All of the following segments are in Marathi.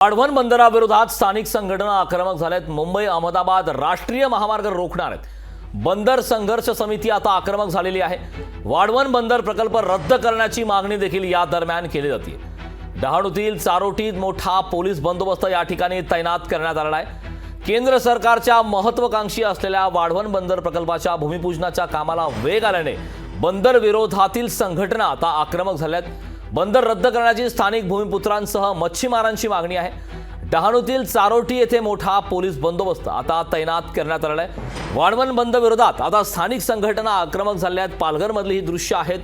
वाढवण बंदराविरोधात स्थानिक संघटना आक्रमक झाल्यात। मुंबई अहमदाबाद राष्ट्रीय महामार्ग रोखणार आहेत। बंदर संघर्ष समिती आता आक्रमक झालेली आहे। वाढवण बंदर प्रकल्प रद्द करण्याची मागणी देखील या दरम्यान केली जाते। डहाणूतील चारोटीत मोठा पोलीस बंदोबस्त या ठिकाणी तैनात करण्यात आला आहे। केंद्र सरकारच्या महत्त्वाकांक्षी असलेल्या वाढवण बंदर प्रकल्पाच्या भूमिपूजनाच्या कामाला वेग आल्याने बंदर विरोधातील संघटना आता आक्रमक झाल्यात। बंदर रद्द करण्याची स्थानिक भूमिपुत्रांसह मच्छीमारांची मागणी आहे। डहाणूतील चारोटी येथे मोठा पोलीस बंदोबस्त आता तैनात करण्यात आला आहे। वाढवण बंद विरोधात आता स्थानिक संघटना आक्रमक झाल्या आहेत। पालघरमधली ही दृश्य आहेत।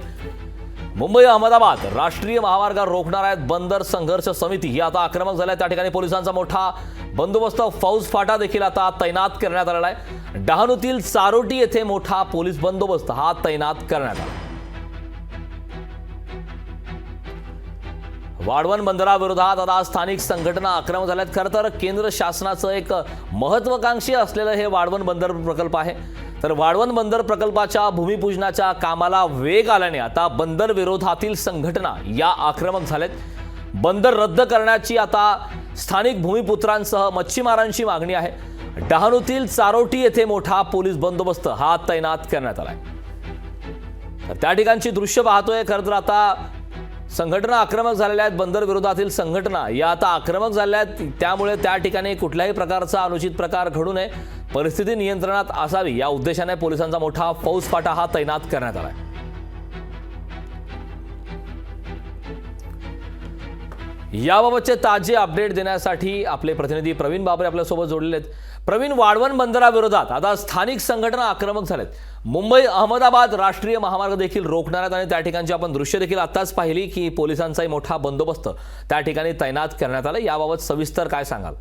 मुंबई अहमदाबाद राष्ट्रीय महामार्ग रोखणार आहेत बंदर संघर्ष समिती ही आता आक्रमक झाल्या। त्या ठिकाणी पोलिसांचा मोठा बंदोबस्त फौज फाटा देखील आता तैनात करण्यात आला आहे। डहाणूतील चारोटी येथे मोठा पोलीस बंदोबस्त हा तैनात करण्यात आला। वाढवण बंदराविरोधात आता स्थानिक संघटना आक्रमक झाल्यात। खरं तर केंद्र शासनाचं एक महत्त्वाकांक्षी असलेलं हे वाढवण बंदर प्रकल्प आहे। तर वाढवण बंदर प्रकल्पाच्या भूमिपूजनाच्या कामाला वेग आल्याने आता बंदर विरोधातील संघटना या आक्रमक झाल्यात। बंदर रद्द करण्याची आता स्थानिक भूमिपुत्रांसह मच्छीमारांची मागणी आहे। डहाणूतील चारोटी येथे मोठा पोलीस बंदोबस्त हा तैनात करण्यात आलाय। तर त्या ठिकाणची दृश्य पाहतोय। खरं तर आता संघटना आक्रमक झालेल्या आहेत। बंदर विरोधातील संघटना या आता आक्रमक झाल्या आहेत। त्यामुळे त्या ठिकाणी कुठल्याही प्रकारचा अनुचित प्रकार घडू नये, परिस्थिती नियंत्रणात असावी या उद्देशाने पोलिसांचा मोठा फौज फाटा हा तैनात करण्यात आला आहे। याबाबतचे ताजे अपडेट देण्यासाठी आपले प्रतिनिधी प्रवीण बाबरे आपल्यासोबत जोडलेले आहेत। प्रवीण, वाढवण बंदराविरोधात आता स्थानिक संघटना आक्रमक झालेत। मुंबई अहमदाबाद राष्ट्रीय महामार्ग देखील रोखणार आहेत आणि त्या ठिकाणची आपण दृश्य देखील आताच पाहिली की पोलिसांचाही मोठा बंदोबस्त त्या ठिकाणी तैनात करण्यात आला। याबाबत सविस्तर काय सांगाल?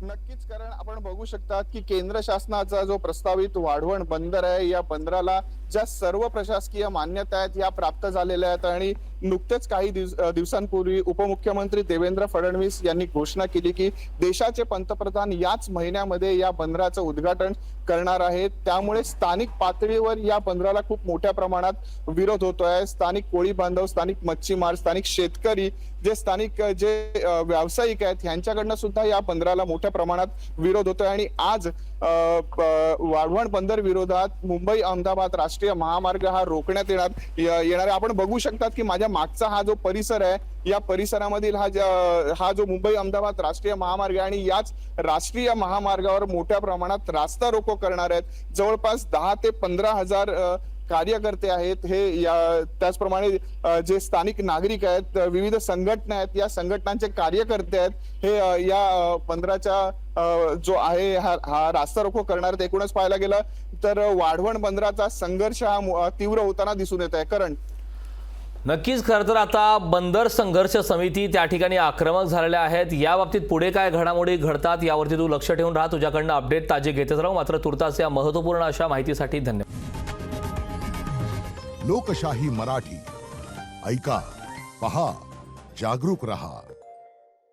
नक्कीच, कारण आपण बघू शकतात की केंद्र शासनाचा जो प्रस्तावित वाढवण बंदर आहे, या बंदराला ज्या सर्व प्रशासकीय मान्यता आहेत या प्राप्त झालेल्या आहेत आणि नुकतेच काही दिवसांपूर्वी उपमुख्यमंत्री देवेंद्र फडणवीस यांनी घोषणा केली की देशाचे पंतप्रधान याच महिन्यामध्ये या बंदराचं उद्घाटन करणार आहेत। त्यामुळे स्थानिक पातळीवर या बंदराला खूप मोठ्या प्रमाणात विरोध होतोय। स्थानिक कोळी बांधव, स्थानिक मच्छीमार, स्थानिक शेतकरी, स्थानिक व्यावसायिक आहेत यांच्याकडनं सुद्धा या बंदराला मोठ्या प्रमाणात विरोध होतोय आणि आज वाढवण बंदर विरोधात मुंबई अहमदाबाद राष्ट्रीय महामार्ग हा रोखण्यात येणार आहे। आपण बघू शकतात की माझ्या मागचा हा जो परिसर आहे, या परिसरामधील हा जो मुंबई अहमदाबाद राष्ट्रीय महामार्ग आहे आणि याच राष्ट्रीय महामार्गावर मोठ्या प्रमाणात रास्ता रोको करणार आहेत। जवळपास 10 ते 15 हजार कार्यकर्ते आहेत हे त्याचप्रमाणे जे स्थानिक नागरिक आहेत, विविध संघटना आहेत, या संघटनांचे कार्यकर्ते आहेत हे या बंदराच्या जो आहे हा रास्ता रोको करणार आहेत। एकूणच पाहायला गेलं तर वाढवण बंदराचा संघर्ष हा तीव्र होताना दिसून येत आहे। करण, नक्कीच, खरं तर आता बंदर संघर्ष समिती त्या ठिकाणी आक्रमक झालेल्या आहेत। या बाबतीत पुढे काय घडामोडी घडतात यावरती तू लक्ष ठेवून राहा। तुझ्याकडनं अपडेट ताजे घेतच राहू। मात्र तुर्तास या महत्त्वपूर्ण अशा माहितीसाठी धन्यवाद। लोकशाही मराठी ऐका, पहा, जागरूक रहा।